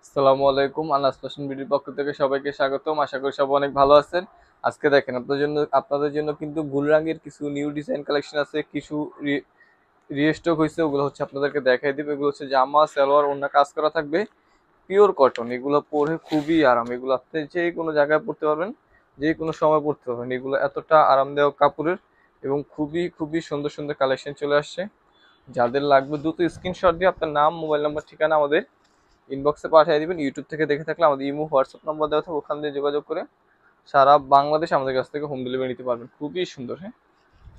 আসসালামু আলাইকুম। আনাস ফ্যাশন বিডির পক্ষ থেকে সবাইকে স্বাগতম। আশা করি সবাই অনেক ভালো আছেন। আজকে দেখেন আপনাদের জন্য কিন্তু গুলরাঙ্গের কিছু নিউ ডিজাইন কালেকশন আছে, কিছু রিস্টক হয়েছে, ওগুলো হচ্ছে আপনাদেরকে দেখাই দিব। এগুলো হচ্ছে জামা সালোয়ার ওড়না কাজ করা থাকবে, পিওর কটন। এগুলো পরে খুবই আরাম, এগুলো আপনি যে কোনো জায়গায় পরতে পারবেন, যে কোনো সময় পরতে পারবেন। এগুলো এতটা আরামদায়ক কাপড়ের এবং খুবই খুবই সুন্দর সুন্দর কালেকশন চলে আসছে। যাদের লাগবে দ্রুত স্ক্রিনশট দিয়ে আপনার নাম, মোবাইল নাম্বার, ঠিকানা আমাদের ইনবক্সে পাঠিয়ে দিবেন। ইউটিউব থেকে দেখে থাকলে আমাদের ইমো হোয়াটসঅ্যাপ নম্বর দেওয়া থাকবে, ওখান দিয়ে যোগাযোগ করে সারা বাংলাদেশ আমাদের কাছ থেকে হোম ডেলিভারি নিতে পারবেন। খুবই সুন্দর, হ্যাঁ,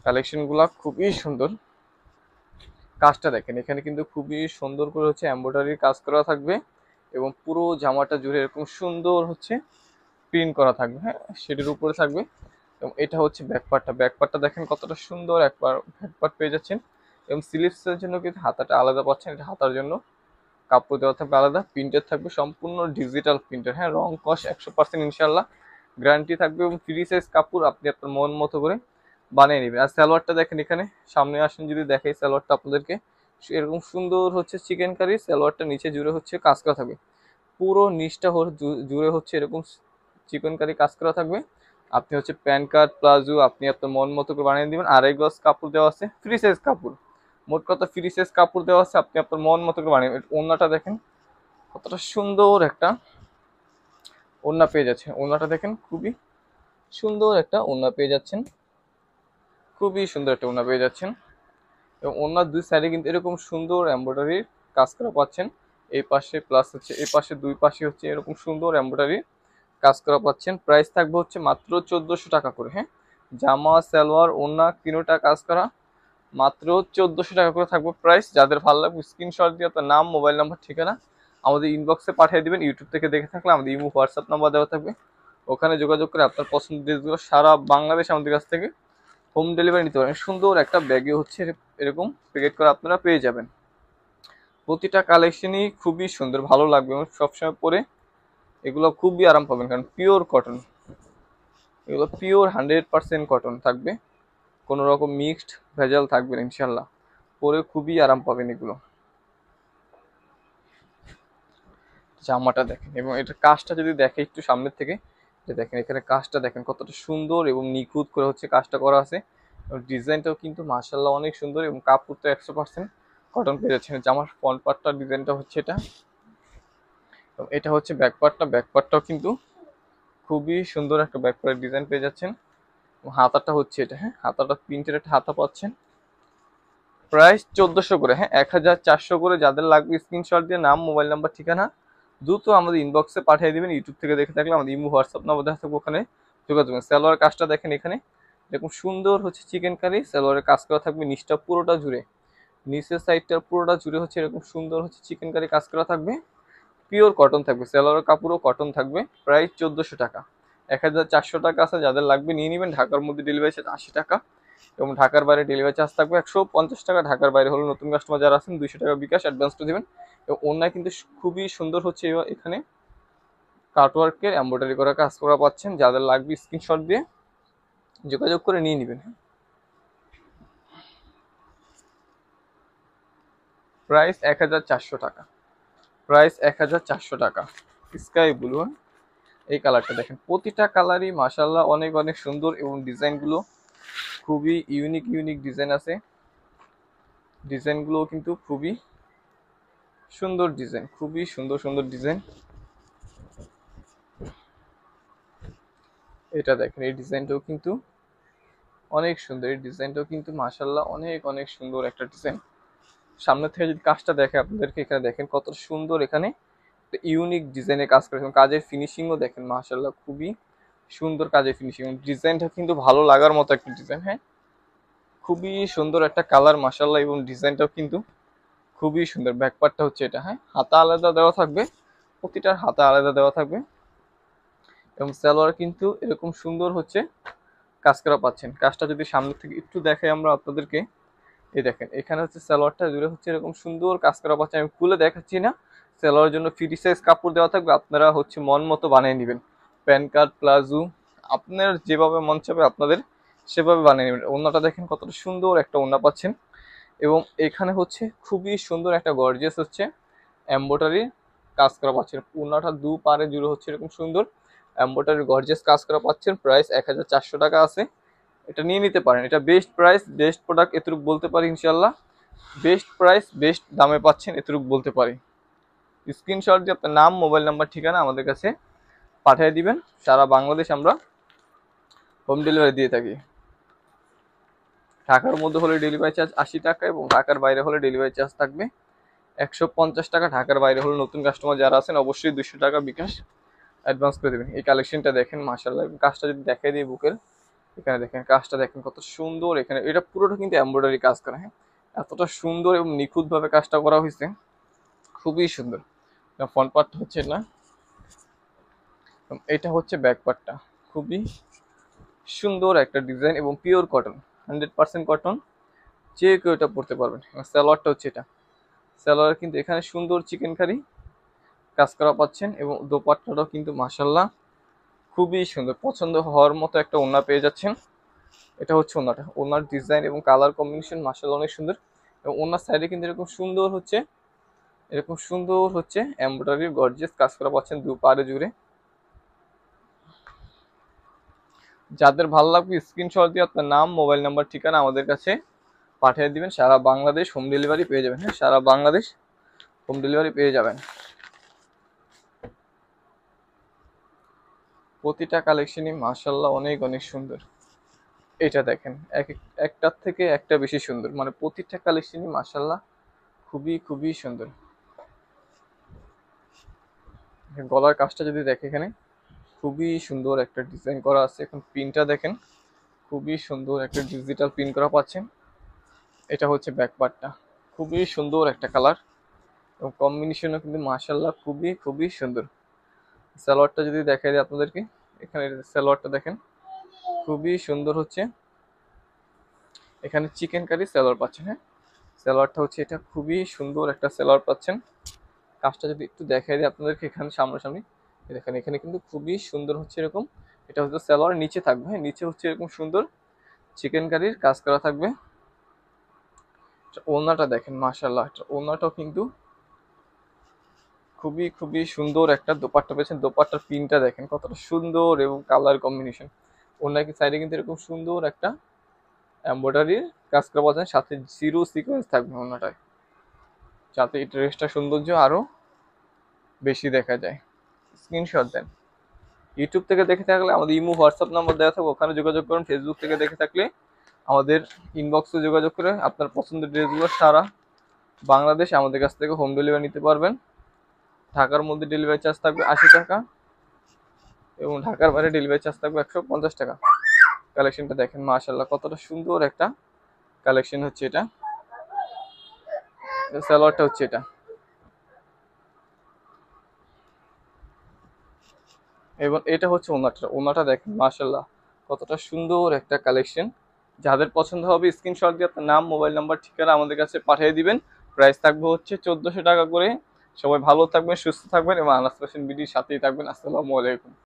কালেকশনগুলো খুবই সুন্দর। কাজটা দেখেন, এখানে কিন্তু খুবই সুন্দর করে হচ্ছে এমব্রয়ডারির কাজ করা থাকবে এবং পুরো জামাটা জুড়ে এরকম সুন্দর হচ্ছে প্রিন্ট করা থাকবে, হ্যাঁ, সেটির উপরে থাকবে। এবং এটা হচ্ছে ব্যাকপার্টটা, ব্যাকপার্টটা দেখেন কতটা সুন্দর একবার ব্যাকপার্ট পেয়ে যাচ্ছেন। এবং স্লিভসের জন্য কিন্তু হাতাটা আলাদা পাচ্ছেন, এটা হাতার জন্য কাপড় দেওয়া থাকবে আলাদা, প্রিন্টের থাকবে সম্পূর্ণ ডিজিটাল প্রিন্টার, হ্যাঁ, রং কস 100% ইনশাল্লাহ গ্যারান্টি থাকবে। এবং ফ্রি সাইজ কাপড় আপনি আপনার মন মতো করে বানিয়ে নেবেন। আর সালোয়ারটা দেখেন, এখানে সামনে আসেন যদি দেখাই সালোয়ারটা আপনাদেরকে, এরকম সুন্দর হচ্ছে চিকেন কারি সালোয়ারটা, নিচে জুড়ে হচ্ছে কাজ করা থাকবে, পুরো নিচটা জুড়ে হচ্ছে এরকম চিকেন কারি কাজ করা থাকবে। আপনি হচ্ছে প্যান কার্ড প্লাজো আপনি আপনার মন মতো করে বানিয়ে দিবেন। আড়াই গজ কাপড় দেওয়া আছে, ফ্রি সাইজ কাপড়, মোট কথা ফ্রি সাইজ কাপড় দেওয়া আছে, আপনি আপনার মন মতো করে বানিয়ে। ওড়নাটা দেখেন কতটা সুন্দর একটা ওড়না পেয়ে যাচ্ছেন, ওড়নাটা দেখেন খুবই সুন্দর একটা ওড়না পেয়ে যাচ্ছেন, খুবই সুন্দর একটা ওড়না পেয়ে যাচ্ছেন। এবং ওড়নার দুই সাইডে কিন্তু এরকম সুন্দর এমব্রয়ডারির কাজ করা পাচ্ছেন। এই পাশে প্লাস হচ্ছে এই পাশে, দুই পাশে হচ্ছে এরকম সুন্দর এমব্রয়ডারি কাজ করা পাচ্ছেন। প্রাইস থাকবে হচ্ছে মাত্র 1400 টাকা করে, হ্যাঁ, জামা সালোয়ার ওড়না তিনোটা কাজ করা মাত্র 1400 টাকা করে থাকবে প্রাইস। যাদের ভালো লাগবে স্ক্রিনশট দিয়ে আপনার নাম, মোবাইল নাম্বার, ঠিকানা আমাদের ইনবক্সে পাঠিয়ে দিবেন। ইউটিউব থেকে দেখে থাকলে আমাদের ইমো হোয়াটসঅ্যাপ নাম্বার দেওয়া থাকবে, ওখানে যোগাযোগ করে আপনার পছন্দের ড্রেসগুলো সারা বাংলাদেশ আমাদের কাছ থেকে হোম ডেলিভারি নিতে পারেন। সুন্দর একটা ব্যাগে হচ্ছে এরকম প্যাকেট করে আপনারা পেয়ে যাবেন। প্রতিটা কালেকশনই খুবই সুন্দর, ভালো লাগবে এবং সবসময় পরে এগুলো খুবই আরাম পাবেন, কারণ পিওর কটন, এগুলো পিওর 100% কটন থাকবে, কোনো রকম মিক্সড ভেজাল থাকবে না ইনশাল্লাহ। পরে খুবই আরাম পাবেন এগুলো। জামাটা দেখেন এবং এটার কাজটা যদি দেখে একটু সামনের থেকে, যে দেখেন এখানে কাজটা দেখেন কতটা সুন্দর এবং নিখুঁত করে হচ্ছে কাজটা করা আছে। এবং ডিজাইনটাও কিন্তু মাশাল্লাহ অনেক সুন্দর এবং কাপড় তো 100% কটন পেয়ে যাচ্ছে। জামার ফ্রন্ট পার্টটার ডিজাইনটা হচ্ছে এটা, এবং এটা হচ্ছে ব্যাক পার্টটা, ব্যাক পার্টটাও কিন্তু খুবই সুন্দর একটা ব্যাক পার্টের ডিজাইন পেয়ে যাচ্ছেন। এবং হাতাটা হচ্ছে এটা, হ্যাঁ, হাতাটা প্রিন্টের একটা হাতা পাচ্ছেন। প্রাইস 1400 করে, হ্যাঁ, 1400 করে। যাদের লাগবে স্ক্রিনশট দিয়ে নাম, মোবাইল নাম্বার, ঠিকানা দ্রুত আমাদের ইনবক্সে পাঠিয়ে দিবেন। ইউটিউব থেকে দেখে থাকলে আমাদের ইমো হোয়াটসঅ্যাপ নাম্বার দেখা থাকবে, ওখানে যোগাযোগ করুন। সালোয়ার কাজটা দেখেন, এখানে এরকম সুন্দর হচ্ছে চিকেন কারি সালোয়ারের কাজ করা থাকবে, নিচটা পুরোটা জুড়ে, নিচের সাইডটার পুরোটা জুড়ে হচ্ছে এরকম সুন্দর হচ্ছে চিকেন কারি কাজ করা থাকবে, পিওর কটন থাকবে, সালোয়ারের কাপড়ও কটন থাকবে। প্রাইস 1400 টাকা, 1400 টাকা আছে। যাদের লাগবে নিয়ে নেবেন। ঢাকার মধ্যে ডেলিভারি চার্জ 80 টাকা এবং ঢাকার বাইরে ডেলিভারি চার্জ থাকবে 150 টাকা। ঢাকার বাইরে হলো নতুন কাস্টমার যারা আছেন 200 টাকা বিকাশ অ্যাডভান্সটা দেবেন। এবং অন্যায় কিন্তু খুবই সুন্দর হচ্ছে এখানে কাটওয়ার্কের এমব্রয়ডারি করা কাজ করা পাচ্ছেন। যাদের লাগবে স্ক্রিনশট দিয়ে যোগাযোগ করে নিয়ে নেবেন। প্রাইস 1400 টাকা, প্রাইস 1400 টাকা। স্কাই ব্লু, এই কালারটা দেখেন, প্রতিটা কালারই মাশাল্লাহ অনেক অনেক সুন্দর এবং ডিজাইনগুলো খুবই ইউনিক ইউনিক ডিজাইন আছে। ডিজাইনগুলো কিন্তু খুবই সুন্দর ডিজাইন, খুবই সুন্দর সুন্দর ডিজাইন। এটা দেখেন, এই ডিজাইনটাও কিন্তু অনেক সুন্দর, এই ডিজাইনটাও কিন্তু মাশাল্লাহ অনেক অনেক সুন্দর একটা ডিজাইন। সামনে থেকে যদি কাজটা দেখে আপনাদেরকে, এখানে দেখেন কত সুন্দর, এখানে ইউনিক ডিজাইনের কাজ করেছেন। কাজের ফিনিশিংও দেখেন মাশাল্লাহ খুবই সুন্দর কাজের ফিনিশিং, ডিজাইনটা কিন্তু ভালো লাগার মতো একটা ডিজাইন, হ্যাঁ, খুবই সুন্দর একটা কালার মাশাল্লাহ। এবং ডিজাইনটাও কিন্তু খুবই সুন্দর। ব্যাকপার্টটা হচ্ছে এটা, হ্যাঁ, হাতা আলাদা দেওয়া থাকবে, প্রতিটার হাতা আলাদা দেওয়া থাকবে। এবং সালোয়ার কিন্তু এরকম সুন্দর হচ্ছে কাজ করা পাচ্ছেন। কাজটা যদি সামনে থেকে একটু দেখাই আমরা আপনাদেরকে, এই দেখেন এখানে হচ্ছে সালোয়ারটা জুড়ে হচ্ছে এরকম সুন্দর কাজ করা পাচ্ছেন। আমি খুলে দেখাচ্ছি না, সালোয়ারের জন্য ফ্রি সাইজ কাপড় দেওয়া থাকবে, আপনারা হচ্ছে মন মতো বানিয়ে নেবেন। প্যান কার্ড প্লাজো আপনার যেভাবে মন চাবে আপনাদের সেভাবে বানিয়ে নেবেন। ওড়নাটা দেখেন কতটা সুন্দর একটা ওড়না পাচ্ছেন। এবং এখানে হচ্ছে খুবই সুন্দর একটা গর্জিয়াস হচ্ছে এমব্রয়ডারি কাজ করা পাচ্ছেন, ওড়নাটা দু পারে জুড়ে হচ্ছে এরকম সুন্দর এমব্রয়ডারি গর্জিয়াস কাজ করা পাচ্ছেন। প্রাইস 1400 টাকা আছে, এটা নিয়ে নিতে পারেন। এটা বেস্ট প্রাইস, বেস্ট প্রোডাক্ট এতটুকু বলতে পারি ইনশাল্লাহ। বেস্ট প্রাইস, বেস্ট দামে পাচ্ছেন এতটুকু বলতে পারি। স্ক্রিনশট দিয়ে আপনার নাম, মোবাইল নাম্বার, ঠিকানা আমাদের কাছে পাঠিয়ে দিবেন। সারা বাংলাদেশ আমরা হোম ডেলিভারি দিয়ে থাকি। ঢাকার মধ্যে হলে ডেলিভারি চার্জ 80 টাকা এবং ঢাকার বাইরে হলে ডেলিভারি চার্জ থাকবে 150 টাকা। ঢাকার বাইরে হলে নতুন কাস্টমার যারা আছেন অবশ্যই 200 টাকা বিকাশ অ্যাডভান্স করে দেবেন। এই কালেকশনটা দেখেন মাশাআল্লাহ, কাজটা যদি দেখাই দিই বুকের, এখানে দেখেন কাজটা দেখেন কত সুন্দর। এখানে এটা পুরোটা কিন্তু এমব্রয়ডারি কাজ করা, হ্যাঁ এতটা সুন্দর এবং নিখুঁতভাবে কাজটা করা হয়েছে, খুবই সুন্দর। ফ্রন্ট পার্টটা হচ্ছে না, এটা হচ্ছে ব্যাক পার্টটা, খুবই সুন্দর একটা ডিজাইন এবং পিওর কটন, 100% কটন, যে কেউ এটা পড়তে পারবেন। সালোয়ারটা হচ্ছে এটা, সালোয়ার কিন্তু এখানে সুন্দর চিকেন কারি কাজ করা পাচ্ছেন এবং দোপাট্টাটাও কিন্তু মাশাআল্লাহ খুবই সুন্দর, পছন্দ হওয়ার মতো একটা ওড়না পেয়ে যাচ্ছেন। এটা হচ্ছে ওড়নাটা, ওড়নার ডিজাইন এবং কালার কম্বিনেশন মাশাআল্লাহ অনেক সুন্দর। এবং ওড়নার সাইডে কিন্তু এরকম সুন্দর হচ্ছে এমব্রয়ডারির গর্জিয়াস কাজ করা পাচ্ছেন দু পারে জুড়ে। যাদের ভালো লাগবে স্ক্রিনশট দিয়ে আপনার নাম, মোবাইল নাম্বার, ঠিকানা আমাদের কাছে পাঠিয়ে দিবেন। সারা বাংলাদেশ হোম ডেলিভারি পেয়ে যাবেন। হ্যাঁ, সারা বাংলাদেশ হোম ডেলিভারি পেয়ে যাবেন। প্রতিটা কালেকশনই মাশাআল্লাহ অনেক অনেক সুন্দর। এটা দেখেন একটার থেকে একটা বেশি সুন্দর, মানে প্রতিটা কালেকশনই মাশাআল্লাহ খুবই খুবই সুন্দর। গলার কাজটা যদি দেখে, এখানে খুবই সুন্দর একটা ডিজাইন করা আছে। এখন পিনটা দেখেন, খুবই সুন্দর একটা ডিজিটাল পিন করা পাচ্ছেন। এটা হচ্ছে ব্যাক পার্টটা, খুবই সুন্দর একটা কালার এবং কম্বিনেশনও কিন্তু মাশাআল্লাহ খুবই খুবই সুন্দর। সালোয়ারটা যদি দেখাই দিই আপনাদেরকে, এখানে সালোয়ারটা দেখেন খুবই সুন্দর হচ্ছে, এখানে চিকেন কারি সালোয়ার পাচ্ছেন। হ্যাঁ, সালোয়ারটা হচ্ছে এটা, খুবই সুন্দর একটা সালোয়ার পাচ্ছেন। কাজটা যদি একটু দেখাই দিই আপনাদেরকে, এখানে সামনাসামনি দেখেন, এখানে কিন্তু খুবই সুন্দর হচ্ছে এরকম। এটা হচ্ছে সালোয়ার, নিচে থাকবে, হ্যাঁ নিচে হচ্ছে এরকম সুন্দর চিকেন কারির কাজ করা থাকবে। ওড়নাটা দেখেন মাশাআল্লাহ, ওড়নাটাও কিন্তু খুবই খুবই সুন্দর একটা দোপাট্টা পেয়েছেন। দোপাট্টার পিনটা দেখেন কতটা সুন্দর এবং কালার কম্বিনেশন। ওনার সাইডে কিন্তু এরকম সুন্দর একটা এমব্রয়ডারির কাজ করা পাচ্ছেন, সাথে জিরো সিকোয়েন্স থাকবে ওনাটায়, যাতে এই ড্রেসটা সৌন্দর্য আরো বেশি দেখা যায়। স্ক্রিনশট দেন। ইউটিউব থেকে দেখে থাকলে আমাদের ইমো, হোয়াটসঅ্যাপ নাম্বার দেওয়া থাকবে, ওখানে যোগাযোগ করুন। ফেসবুক থেকে দেখে থাকলে আমাদের ইনবক্সে যোগাযোগ করে আপনার পছন্দের ড্রেসগুলো সারা বাংলাদেশ আমাদের কাছ থেকে হোম ডেলিভারি নিতে পারবেন। ঢাকার মধ্যে ডেলিভারি চার্জ থাকবে 80 টাকা এবং ঢাকার বাইরে ডেলিভারি চার্জ থাকবে 150 টাকা। কালেকশনটা দেখেন মাশাআল্লাহ কতটা সুন্দর একটা কালেকশন হচ্ছে এটা। সালোয়ারটা হচ্ছে এটা, এবং এটা হচ্ছে ওনাটা। ওনাটা দেখেন মাশাআল্লাহ কতটা সুন্দর একটা কালেকশন। যাদের পছন্দ হবে স্ক্রিনশট দিয়ে আপনার নাম, মোবাইল নাম্বার, ঠিকানা আমাদের কাছে পাঠিয়ে দিবেন। প্রাইস থাকবে হচ্ছে 1400 টাকা করে। সবাই ভালো থাকবেন, সুস্থ থাকবেন এবং আনাস ফ্যাশন বিডির সাথেই থাকবেন। আসসালামু আলাইকুম।